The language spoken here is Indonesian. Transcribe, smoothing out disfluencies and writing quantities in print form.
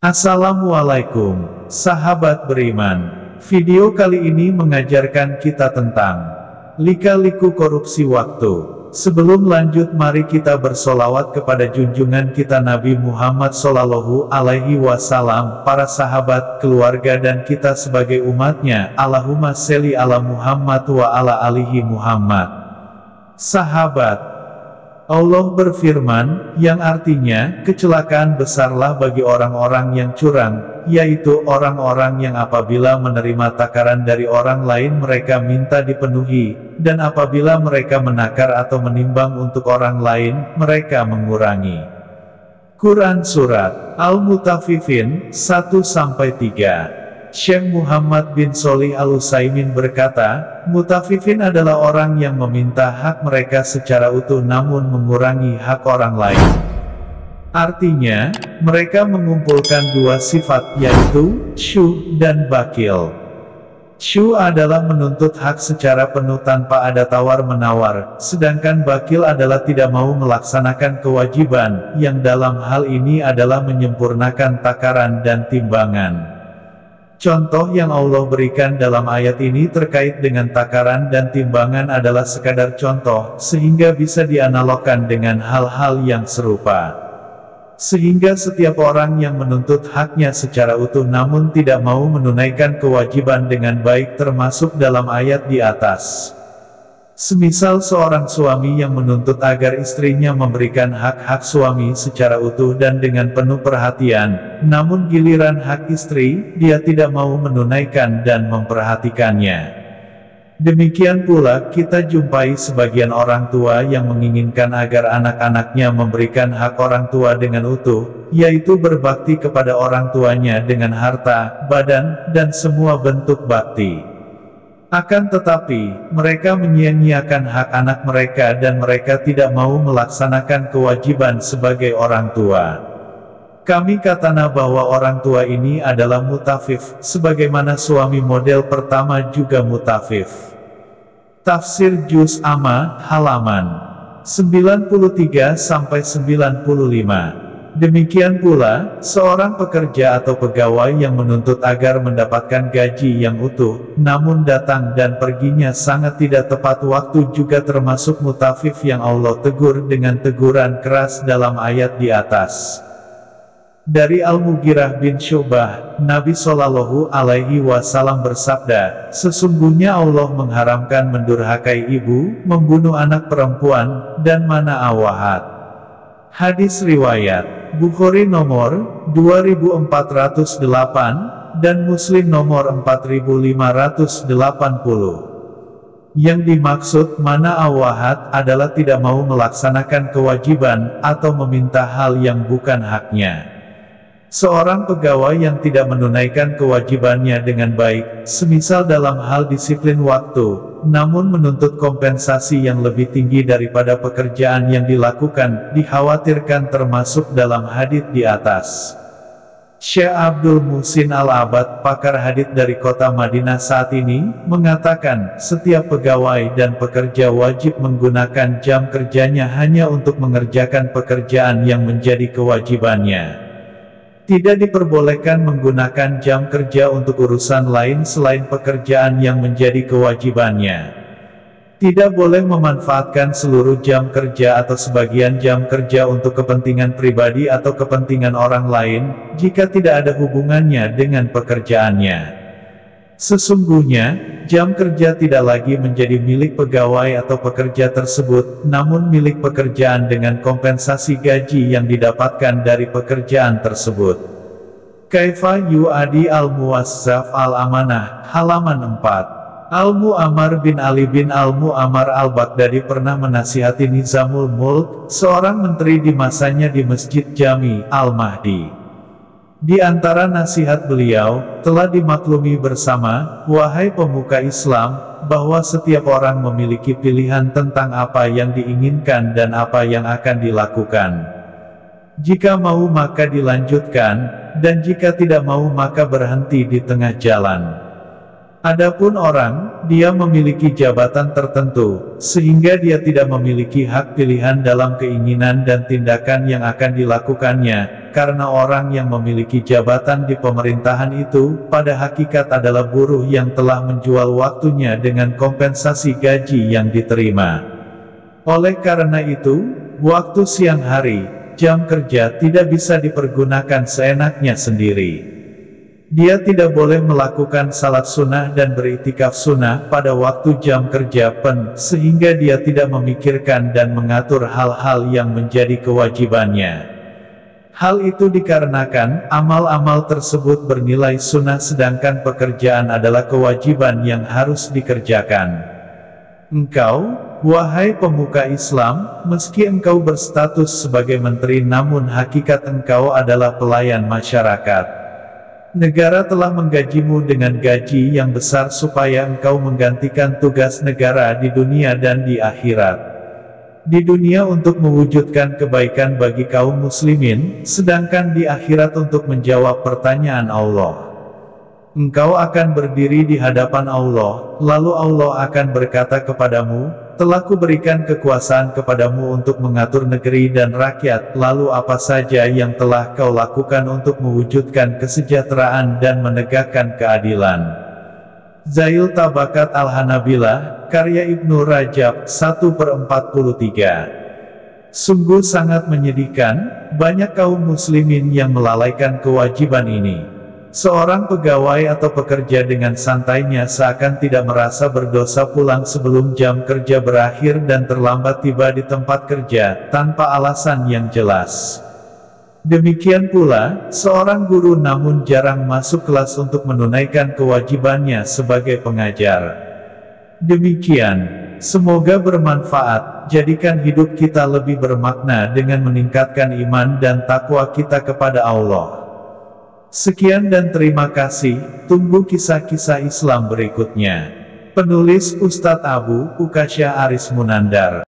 Assalamualaikum, sahabat beriman. Video kali ini mengajarkan kita tentang lika-liku korupsi waktu. Sebelum lanjut, mari kita bersolawat kepada junjungan kita Nabi Muhammad Sallallahu Alaihi Wasallam, para sahabat, keluarga dan kita sebagai umatnya. Allahumma sholli ala Muhammad wa ala alihi Muhammad. Sahabat, Allah berfirman, yang artinya, kecelakaan besarlah bagi orang-orang yang curang, yaitu orang-orang yang apabila menerima takaran dari orang lain mereka minta dipenuhi, dan apabila mereka menakar atau menimbang untuk orang lain, mereka mengurangi. Quran Surat Al-Mutaffifin 1-3. Syekh Muhammad bin Sholih Al-Utsaimin berkata, mutaffifin adalah orang yang meminta hak mereka secara utuh namun mengurangi hak orang lain. Artinya, mereka mengumpulkan dua sifat, yaitu syuh dan bakil. Syuh adalah menuntut hak secara penuh tanpa ada tawar-menawar, sedangkan bakil adalah tidak mau melaksanakan kewajiban, yang dalam hal ini adalah menyempurnakan takaran dan timbangan. Contoh yang Allah berikan dalam ayat ini terkait dengan takaran dan timbangan adalah sekadar contoh, sehingga bisa dianalogkan dengan hal-hal yang serupa. Sehingga setiap orang yang menuntut haknya secara utuh namun tidak mau menunaikan kewajiban dengan baik termasuk dalam ayat di atas. Semisal seorang suami yang menuntut agar istrinya memberikan hak-hak suami secara utuh dan dengan penuh perhatian, namun giliran hak istri, dia tidak mau menunaikan dan memperhatikannya. Demikian pula kita jumpai sebagian orang tua yang menginginkan agar anak-anaknya memberikan hak orang tua dengan utuh, yaitu berbakti kepada orang tuanya dengan harta, badan, dan semua bentuk bakti. Akan tetapi, mereka menyia-nyiakan hak anak mereka dan mereka tidak mau melaksanakan kewajiban sebagai orang tua. Kami katakan bahwa orang tua ini adalah mutafif, sebagaimana suami model pertama juga mutafif. Tafsir Juz Amma, halaman 93-95. Demikian pula, seorang pekerja atau pegawai yang menuntut agar mendapatkan gaji yang utuh, namun datang dan perginya sangat tidak tepat waktu juga termasuk mutafif yang Allah tegur dengan teguran keras dalam ayat di atas. Dari Al-Mughirah bin Syu'bah, Nabi Shallallahu Alaihi Wasallam bersabda, sesungguhnya Allah mengharamkan mendurhakai ibu, membunuh anak perempuan, dan mana'awahat. Hadis riwayat Bukhari nomor 2408 dan Muslim nomor 4580. Yang dimaksud mana'awahat adalah tidak mau melaksanakan kewajiban atau meminta hal yang bukan haknya. Seorang pegawai yang tidak menunaikan kewajibannya dengan baik, semisal dalam hal disiplin waktu, namun menuntut kompensasi yang lebih tinggi daripada pekerjaan yang dilakukan, dikhawatirkan termasuk dalam hadits di atas. Syekh Abdul Muhsin Al-Abad, pakar hadits dari kota Madinah saat ini, mengatakan, setiap pegawai dan pekerja wajib menggunakan jam kerjanya hanya untuk mengerjakan pekerjaan yang menjadi kewajibannya. Tidak diperbolehkan menggunakan jam kerja untuk urusan lain selain pekerjaan yang menjadi kewajibannya. Tidak boleh memanfaatkan seluruh jam kerja atau sebagian jam kerja untuk kepentingan pribadi atau kepentingan orang lain, jika tidak ada hubungannya dengan pekerjaannya. Sesungguhnya, jam kerja tidak lagi menjadi milik pegawai atau pekerja tersebut, namun milik pekerjaan dengan kompensasi gaji yang didapatkan dari pekerjaan tersebut. Kaifa Yu'adi Al-Muwazzaf Al-Amanah, halaman 4. Al-Mu'ammar bin Ali bin Al-Mu'ammar Al-Baghdadi pernah menasihati Nizamul Mulk, seorang menteri di masanya di Masjid Jami Al-Mahdi. Di antara nasihat beliau, telah dimaklumi bersama, wahai pemuka Islam, bahwa setiap orang memiliki pilihan tentang apa yang diinginkan dan apa yang akan dilakukan. Jika mau maka dilanjutkan, dan jika tidak mau maka berhenti di tengah jalan. Adapun orang, dia memiliki jabatan tertentu, sehingga dia tidak memiliki hak pilihan dalam keinginan dan tindakan yang akan dilakukannya, karena orang yang memiliki jabatan di pemerintahan itu, pada hakikat adalah buruh yang telah menjual waktunya dengan kompensasi gaji yang diterima. Oleh karena itu, waktu siang hari, jam kerja tidak bisa dipergunakan seenaknya sendiri. Dia tidak boleh melakukan salat sunnah dan beriktikaf sunnah pada waktu jam kerja sehingga dia tidak memikirkan dan mengatur hal-hal yang menjadi kewajibannya. Hal itu dikarenakan, amal-amal tersebut bernilai sunnah sedangkan pekerjaan adalah kewajiban yang harus dikerjakan. Engkau, wahai pemuka Islam, meski engkau berstatus sebagai menteri namun hakikat engkau adalah pelayan masyarakat. Negara telah menggajimu dengan gaji yang besar supaya engkau menggantikan tugas negara di dunia dan di akhirat. Di dunia untuk mewujudkan kebaikan bagi kaum muslimin, sedangkan di akhirat untuk menjawab pertanyaan Allah. Engkau akan berdiri di hadapan Allah, lalu Allah akan berkata kepadamu, telah kuberikan kekuasaan kepadamu untuk mengatur negeri dan rakyat, lalu apa saja yang telah kau lakukan untuk mewujudkan kesejahteraan dan menegakkan keadilan. Zail Tabakat Al-Hanabilah, karya Ibnu Rajab, 1/43. Sungguh sangat menyedihkan, banyak kaum muslimin yang melalaikan kewajiban ini. Seorang pegawai atau pekerja dengan santainya seakan tidak merasa berdosa pulang sebelum jam kerja berakhir dan terlambat tiba di tempat kerja, tanpa alasan yang jelas. Demikian pula, seorang guru namun jarang masuk kelas untuk menunaikan kewajibannya sebagai pengajar. Demikian, semoga bermanfaat, jadikan hidup kita lebih bermakna dengan meningkatkan iman dan takwa kita kepada Allah. Sekian dan terima kasih, tunggu kisah-kisah Islam berikutnya. Penulis Ustadz Abu Ukasya Aris Munandar.